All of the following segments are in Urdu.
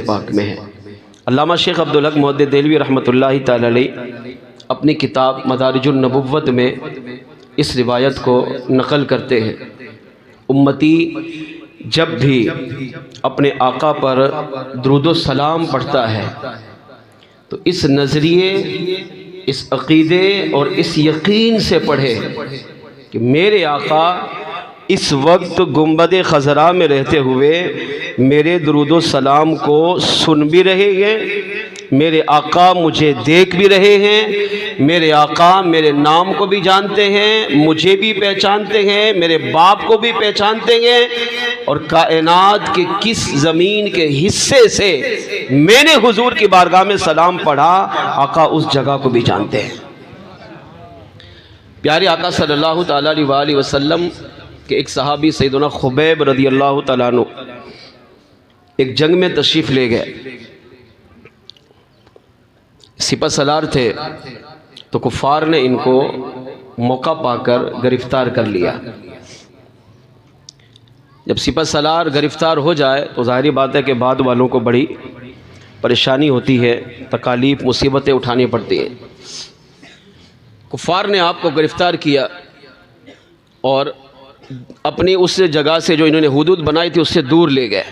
پاک میں ہے۔ علامہ شیخ عبدالحق محدث دہلوی رحمۃ اللہ تعالی علیہ اپنی کتاب مدارج النبوت میں اس روایت کو نقل کرتے ہیں، امتی جب بھی اپنے آقا پر درود و سلام پڑھتا ہے تو اس نظریے، اس عقیدے اور اس یقین سے پڑھے کہ میرے آقا اس وقت گنبد خضراء میں رہتے ہوئے میرے درود و سلام کو سن بھی رہے ہیں، میرے آقا مجھے دیکھ بھی رہے ہیں، میرے آقا میرے نام کو بھی جانتے ہیں، مجھے بھی پہچانتے ہیں، میرے باپ کو بھی پہچانتے ہیں، اور کائنات کے کس زمین کے حصے سے میں نے حضور کی بارگاہ میں سلام پڑھا آقا اس جگہ کو بھی جانتے ہیں۔ پیارے آقا صلی اللہ تعالیٰ علیہ وسلم کہ ایک صحابی سیدنا خبیب رضی اللہ تعالیٰ عنہ ایک جنگ میں تشریف لے گئے، سپہ سالار تھے، تو کفار نے ان کو موقع پا کر گرفتار کر لیا۔ جب سپہ سالار گرفتار ہو جائے تو ظاہری بات ہے کہ بعد والوں کو بڑی پریشانی ہوتی ہے، تکالیف مصیبتیں اٹھانی پڑتی ہیں۔ کفار نے آپ کو گرفتار کیا اور اپنی اس جگہ سے جو انہوں نے حدود بنائی تھی اس سے دور لے گئے،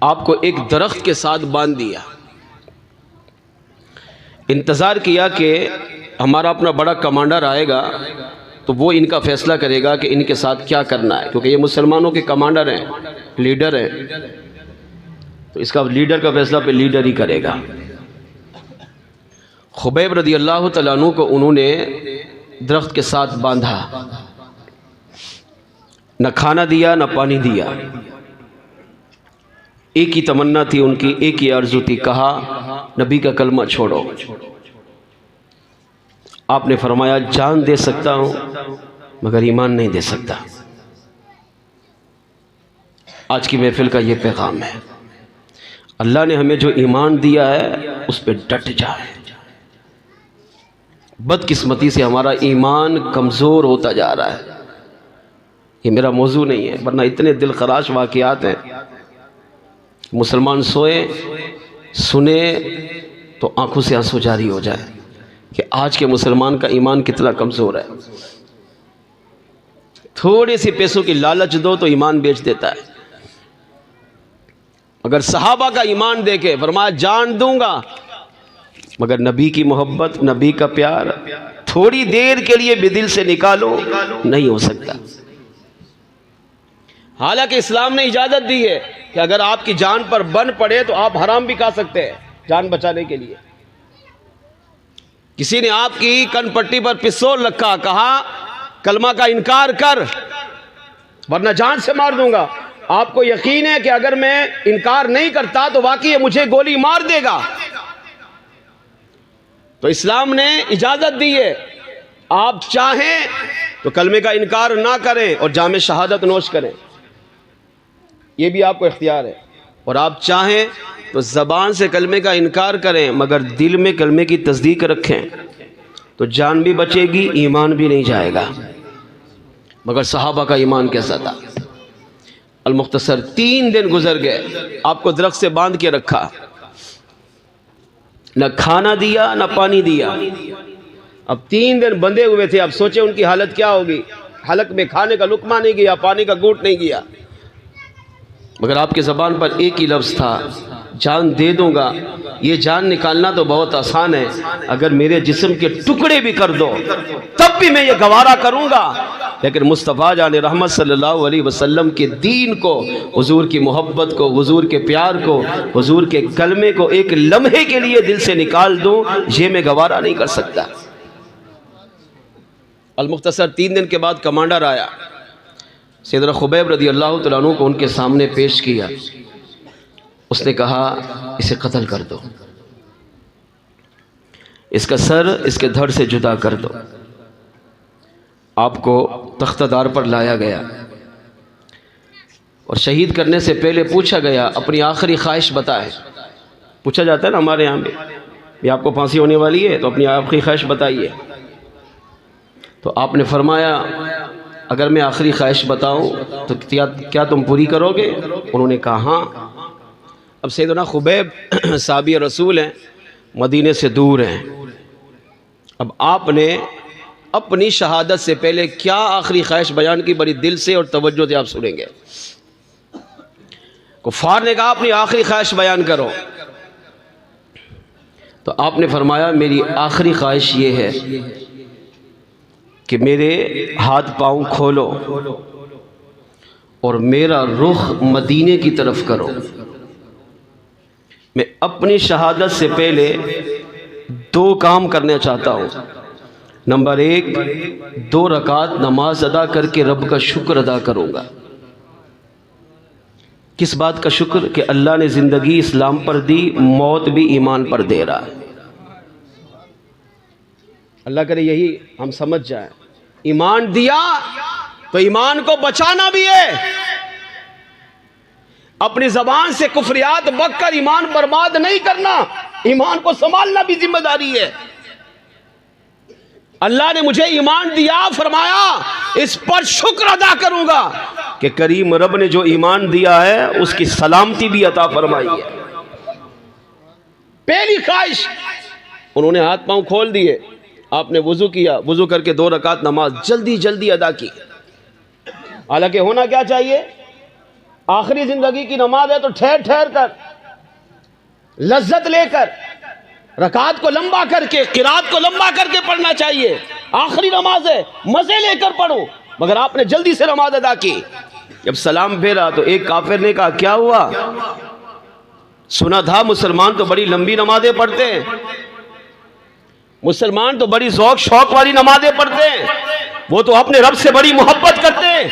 آپ کو ایک درخت کے ساتھ باندھ دیا، انتظار کیا کہ ہمارا اپنا بڑا کمانڈر آئے گا تو وہ ان کا فیصلہ کرے گا کہ ان کے ساتھ کیا کرنا ہے، کیونکہ یہ مسلمانوں کے کمانڈر ہیں، لیڈر ہیں، تو اس کا لیڈر کا فیصلہ پہ لیڈر ہی کرے گا۔ خبیب رضی اللہ تعالیٰ عنہ کو انہوں نے درخت کے ساتھ باندھا، نہ کھانا دیا نہ پانی دیا، ایک ہی تمنا تھی ان کی، ایک ہی آرزو تھی، کہا نبی کا کلمہ چھوڑو۔ آپ نے فرمایا جان دے سکتا ہوں مگر ایمان نہیں دے سکتا۔ آج کی محفل کا یہ پیغام ہے، اللہ نے ہمیں جو ایمان دیا ہے اس پہ ڈٹ جائے۔ بدقسمتی سے ہمارا ایمان کمزور ہوتا جا رہا ہے، یہ میرا موضوع نہیں ہے، ورنہ اتنے دل خراش واقعات ہیں، مسلمان سوئے سنے تو آنکھوں سے آنسو جاری ہو جائے کہ آج کے مسلمان کا ایمان کتنا کمزور ہے۔ تھوڑے سی پیسوں کی لالچ دو تو ایمان بیچ دیتا ہے۔ اگر صحابہ کا ایمان دیکھے، فرمایا جان دوں گا مگر نبی کی محبت، نبی کا پیار تھوڑی دیر کے لیے بھی دل سے نکالو نہیں ہو سکتا۔ حالانکہ اسلام نے اجازت دی ہے کہ اگر آپ کی جان پر بن پڑے تو آپ حرام بھی کھا سکتے ہیں جان بچانے کے لیے۔ کسی نے آپ کی کن پٹی پر پستول رکھا، کہا کلمہ کا انکار کر ورنہ جان سے مار دوں گا، آپ کو یقین ہے کہ اگر میں انکار نہیں کرتا تو واقعی مجھے گولی مار دے گا، تو اسلام نے اجازت دی ہے آپ چاہیں تو کلمے کا انکار نہ کریں اور جام شہادت نوش کریں، یہ بھی آپ کو اختیار ہے، اور آپ چاہیں تو زبان سے کلمے کا انکار کریں مگر دل میں کلمے کی تصدیق رکھیں تو جان بھی بچے گی، ایمان بھی نہیں جائے گا۔ مگر صحابہ کا ایمان کیسا تھا؟ المختصر 3 دن گزر گئے، آپ کو درخت سے باندھ کے رکھا، نہ کھانا دیا نہ پانی دیا۔ اب 3 دن بندھے ہوئے تھے، اب سوچیں ان کی حالت کیا ہوگی، حلق میں کھانے کا لقمہ نہیں گیا، پانی کا گھونٹ نہیں گیا، مگر آپ کے زبان پر ایک ہی لفظ تھا، جان دے دوں گا۔ یہ جان نکالنا تو بہت آسان ہے، اگر میرے جسم کے ٹکڑے بھی کر دو تب بھی میں یہ گوارا کروں گا، لیکن مصطفیٰ جان رحمت صلی اللہ علیہ وسلم کے دین کو، حضور کی محبت کو، حضور کے پیار کو، حضور کے کلمے کو ایک لمحے کے لیے دل سے نکال دوں، یہ میں گوارا نہیں کر سکتا۔ المختصر 3 دن کے بعد کمانڈر آیا، سیدنا خبیب رضی اللہ تعالیٰ عنہ کو ان کے سامنے پیش کیا، اس نے کہا اسے قتل کر دو، اس کا سر اس کے دھڑ سے جدا کر دو۔ آپ کو تختہ دار پر لایا گیا اور شہید کرنے سے پہلے پوچھا گیا اپنی آخری خواہش بتائے، پوچھا جاتا ہے نا ہمارے یہاں بھی آپ کو پھانسی ہونے والی ہے تو اپنی آخری خواہش بتائیے، تو آپ نے فرمایا اگر میں آخری خواہش بتاؤں تو کیا تم پوری کرو گے؟ انہوں نے کہا ہاں۔ اب سیدنا خبیب صحابی رسول ہیں، مدینے سے دور ہیں. اب آپ نے اپنی شہادت سے پہلے کیا آخری خواہش بیان کی؟ بڑی دل سے اور توجہ سے آپ سنیں گے. کفار نے کہا اپنی آخری خواہش بیان کرو، تو آپ نے فرمایا میری آخری خواہش یہ ہے کہ میرے ہاتھ پاؤں کھولو اور میرا رخ مدینے کی طرف کرو. میں اپنی شہادت سے پہلے 2 کام کرنا چاہتا ہوں. نمبر 1، 2 رکعت نماز ادا کر کے رب کا شکر ادا کروں گا. کس بات کا شکر؟ کہ اللہ نے زندگی اسلام پر دی، موت بھی ایمان پر دے رہا ہے. اللہ کرے یہی ہم سمجھ جائیں. ایمان دیا تو ایمان کو بچانا بھی ہے. اپنی زبان سے کفریات بک کر ایمان برباد نہیں کرنا، ایمان کو سنبھالنا بھی ذمہ داری ہے. اللہ نے مجھے ایمان دیا، فرمایا اس پر شکر ادا کروں گا کہ کریم رب نے جو ایمان دیا ہے اس کی سلامتی بھی عطا فرمائی ہے. پہلی خواہش. انہوں نے ہاتھ پاؤں کھول دیے، آپ نے وضو کیا، وضو کر کے 2 رکعت نماز جلدی جلدی ادا کی. حالانکہ ہونا کیا چاہیے؟ آخری زندگی کی نماز ہے تو ٹھہر ٹھہر کر، لذت لے کر، رکعات کو لمبا کر کے، قرات کو لمبا کر کے پڑھنا چاہیے. آخری نماز ہے، مزے لے کر پڑھو. مگر آپ نے جلدی سے نماز ادا کی. جب سلام پھیرا تو ایک کافر نے کہا کیا ہوا؟ سنا تھا مسلمان تو بڑی لمبی نمازیں پڑھتے ہیں، مسلمان تو بڑی ذوق شوق والی نمازیں پڑھتے ہیں، وہ تو اپنے رب سے بڑی محبت کرتے ہیں.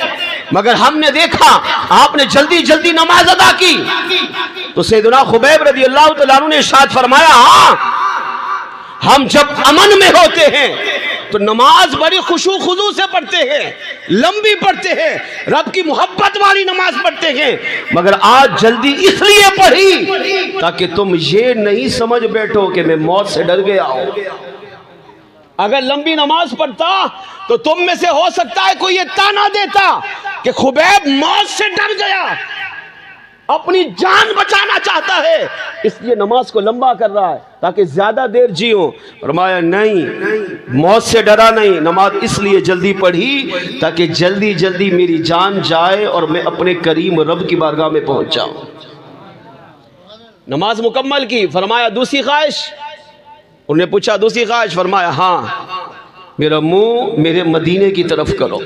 مگر ہم نے دیکھا آپ نے جلدی جلدی نماز ادا کی. تو سیدنا خبیب رضی اللہ تعالیٰ عنہ نے ارشاد فرمایا ہاں، ہم جب امن میں ہوتے ہیں تو نماز بڑی خشوع خضوع سے پڑھتے ہیں، لمبی پڑھتے ہیں، رب کی محبت والی نماز پڑھتے ہیں. مگر آج جلدی اس لیے پڑھی تاکہ تم یہ نہیں سمجھ بیٹھو کہ میں موت سے ڈر گیا ہوں. اگر لمبی نماز پڑھتا تو تم میں سے ہو سکتا ہے کوئی یہ تانا دیتا کہ خبیب موت سے ڈر گیا، اپنی جان بچانا چاہتا ہے اس لیے نماز کو لمبا کر رہا ہے تاکہ زیادہ دیر جیوں. فرمایا نہیں، موت سے ڈرا نہیں، نماز اس لیے جلدی پڑھی تاکہ جلدی جلدی میری جان جائے اور میں اپنے کریم رب کی بارگاہ میں پہنچ جاؤں. نماز مکمل کی. فرمایا دوسری خواہش. انہوں نے پوچھا دوسری خواہش؟ فرمایا ہاں، میرا منہ میرے مدینے کی طرف کرو.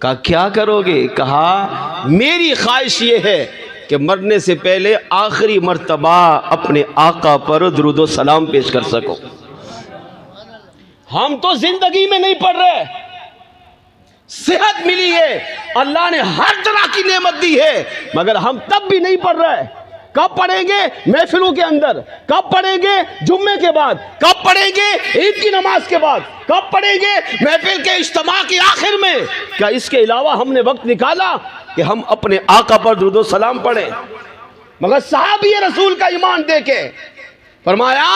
کہا کیا کرو گے؟ کہا میری خواہش یہ ہے کہ مرنے سے پہلے آخری مرتبہ اپنے آقا پر درود و سلام پیش کر سکو. ہم تو زندگی میں نہیں پڑھ رہے، صحت ملی ہے، اللہ نے ہر طرح کی نعمت دی ہے، مگر ہم تب بھی نہیں پڑھ رہے. کب پڑھیں گے؟ محفلوں کے اندر. کب پڑھیں گے؟ جمعے کے بعد. کب پڑھیں گے؟ عید کی نماز کے بعد. کب پڑھیں گے؟ محفل کے اجتماع کے آخر میں. کیا اس کے علاوہ ہم نے وقت نکالا کہ ہم اپنے آقا پر درود و سلام پڑھیں؟ مگر صحابی رسول کا ایمان دیکھے. فرمایا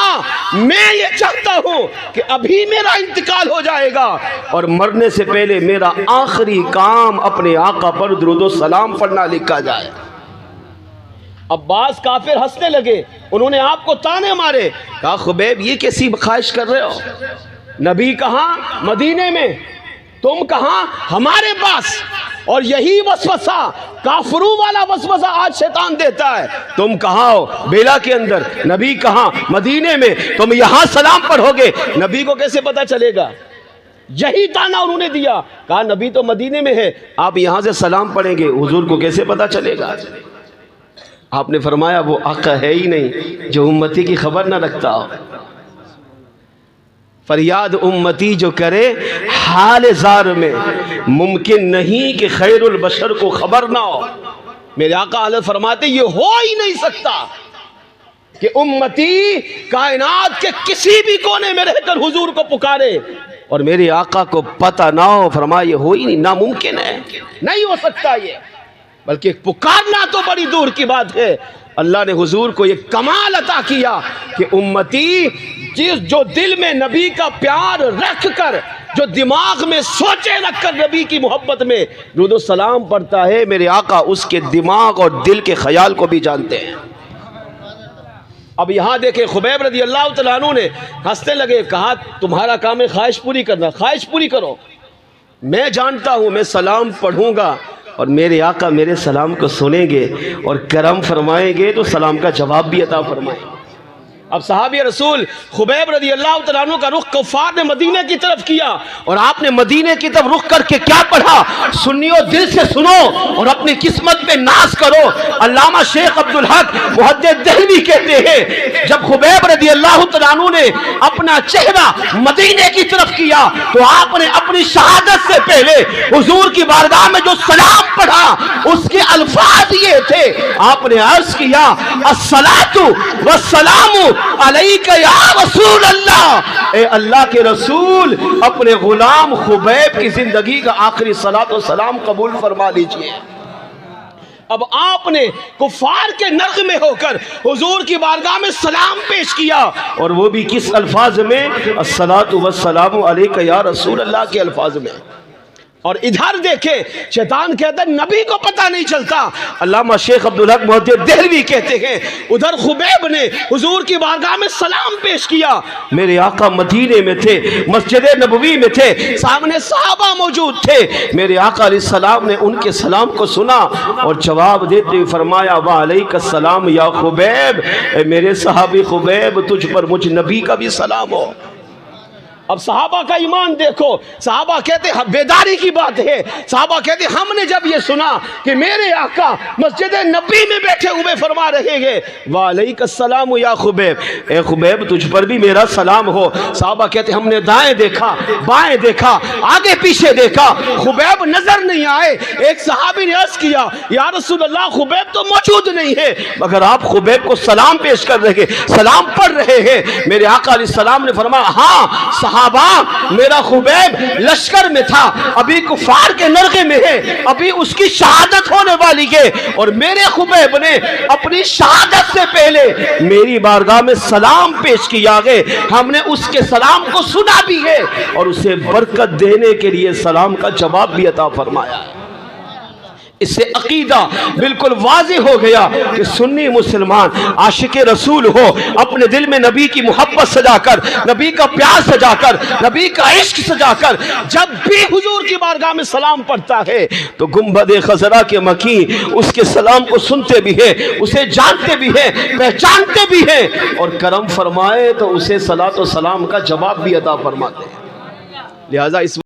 میں یہ چاہتا ہوں کہ ابھی میرا انتقال ہو جائے گا اور مرنے سے پہلے میرا آخری کام اپنے آقا پر درود و سلام پڑھنا لکھا جائے. عباس کافر ہنسنے لگے، انہوں نے آپ کو تانے مارے. کہا خبیب یہ کیسی خواہش کر رہے ہو؟ نبی کہاں؟ مدینے میں، تم کہاں؟ ہمارے پاس. اور یہی وسوسہ، کافروں والا وسوسہ آج شیطان دیتا ہے. تم کہاں ہو؟ بیلا کے اندر. نبی کہاں؟ مدینے میں. تم یہاں سلام پڑھو گے، نبی کو کیسے پتا چلے گا؟ یہی تانا انہوں نے دیا. کہا نبی تو مدینے میں ہے، آپ یہاں سے سلام پڑھیں گے، حضور کو کیسے پتا چلے گا؟ آپ نے فرمایا وہ آقا ہے ہی نہیں جو امتی کی خبر نہ رکھتا ہو. فریاد امتی جو کرے حال زار میں، ممکن نہیں کہ خیر البشر کو خبر نہ ہو. میرے آقا حضرت فرماتے یہ ہو ہی نہیں سکتا کہ امتی کائنات کے کسی بھی کونے میں رہ کر حضور کو پکارے اور میرے آقا کو پتہ نہ ہو. فرمایا یہ ہو ہی نہیں، ناممکن ہے، نہیں ہو سکتا یہ. بلکہ پکارنا تو بڑی دور کی بات ہے. اللہ نے حضور کو یہ کمال عطا کیا کہ امتی جو دل میں نبی کا پیار رکھ کر، جو دماغ میں سوچے رکھ کر نبی کی محبت میں درود و سلام پڑھتا ہے، میرے آقا اس کے دماغ اور دل کے خیال کو بھی جانتے ہیں. اب یہاں دیکھیں خبیب رضی اللہ تعالیٰ عنہ نے ہنسنے لگے، کہا تمہارا کام ہے خواہش پوری کرنا، خواہش پوری کرو، میں جانتا ہوں میں سلام پڑھوں گا اور میرے آقا میرے سلام کو سنیں گے اور کرم فرمائیں گے تو سلام کا جواب بھی عطا فرمائیں گے۔ اب صحابی رسول خبیب رضی اللہ تعالیٰ عنہ کا رخ کفار نے مدینہ کی طرف کیا اور آپ نے مدینہ کی طرف رخ کر کے کیا پڑھا؟ سنیو دل سے سنو اور اپنی قسمت پہ ناز کرو۔ علامہ شیخ عبدالحق محدث دہلوی کہتے ہیں جب خبیب رضی اللہ تعالیٰ عنہ نے اپنا چہرہ مدینہ کی طرف کیا تو آپ نے اپنی شہادت سے پہلے حضور کی بارگاہ میں جو سلام پڑھا اس کے الفاظ یہ تھے، آپ نے عرض کیا الصلاۃ والسلام علیک یا رسول اللہ، اے اللہ کے رسول اپنے غلام خبیب کی زندگی کا آخری صلاۃ و سلام قبول فرما لیجئے۔ اب آپ نے کفار کے نغمے ہو کر حضور کی بارگاہ میں سلام پیش کیا، اور وہ بھی کس الفاظ میں؟ الصلاۃ والسلام علیک یا رسول اللہ کے الفاظ میں۔ اور ادھر دیکھیں شیطان کہتا ہے نبی کو پتہ نہیں چلتا۔ علامہ شیخ عبدالحق محدث دہلوی کہتے ہیں ادھر خبیب نے حضور کی بارگاہ میں سلام پیش کیا، میرے آقا مدینے میں تھے، مسجد نبوی میں تھے، سامنے صحابہ موجود تھے، میرے آقا علیہ السلام نے ان کے سلام کو سنا اور جواب دیتے ہوئے فرمایا وعلیک السلام یا خبیب، اے میرے صحابی خبیب تجھ پر مجھ نبی کا بھی سلام ہو۔ اب صحابہ کا ایمان دیکھو، صحابہ کہتے ہیں بیداری کی بات ہے، صحابہ کہتے ہیں ہم نے جب یہ سنا کہ میرے آقا مسجد نبی میں بیٹھے ہوئے فرما رہے ہیں وعلیک السلام یا خبیب، اے خبیب تجھ پر بھی میرا سلام ہو، صحابہ کہتے ہیں ہم نے دائیں دیکھا، بائیں دیکھا، آگے پیچھے دیکھا، خبیب نظر نہیں آئے۔ ایک صحابی نے عرض کیا یا رسول اللہ خبیب تو موجود نہیں ہے، مگر آپ خبیب کو سلام پیش کر رہے ہیں، سلام پڑھ رہے ہیں۔ میرے آقا علیہ السلام نے فرمایا ہاں صحابہ میرا خبیب لشکر میں تھا، ابھی کفار کے نرغے میں ہے، ابھی اس کی شہادت ہونے والی ہے، اور میرے خبیب نے اپنی شہادت سے پہلے میری بارگاہ میں سلام پیش کیا ہے، ہم نے اس کے سلام کو سنا بھی ہے اور اسے برکت دینے کے لیے سلام کا جواب بھی عطا فرمایا ہے۔ اس سے عقیدہ بالکل واضح ہو گیا کہ سنی مسلمان عاشق رسول ہو، اپنے دل میں نبی کی محبت سجا کر، نبی کا پیار سجا کر، نبی کا عشق سجا کر جب بھی حضور کی بارگاہ میں سلام پڑھتا ہے تو گنبد خضرا کے مکین اس کے سلام کو سنتے بھی ہیں، اسے جانتے بھی ہیں، پہچانتے بھی ہیں، اور کرم فرمائے تو اسے صلاۃ و سلام کا جواب بھی عطا فرماتے ہیں۔ لہٰذا اس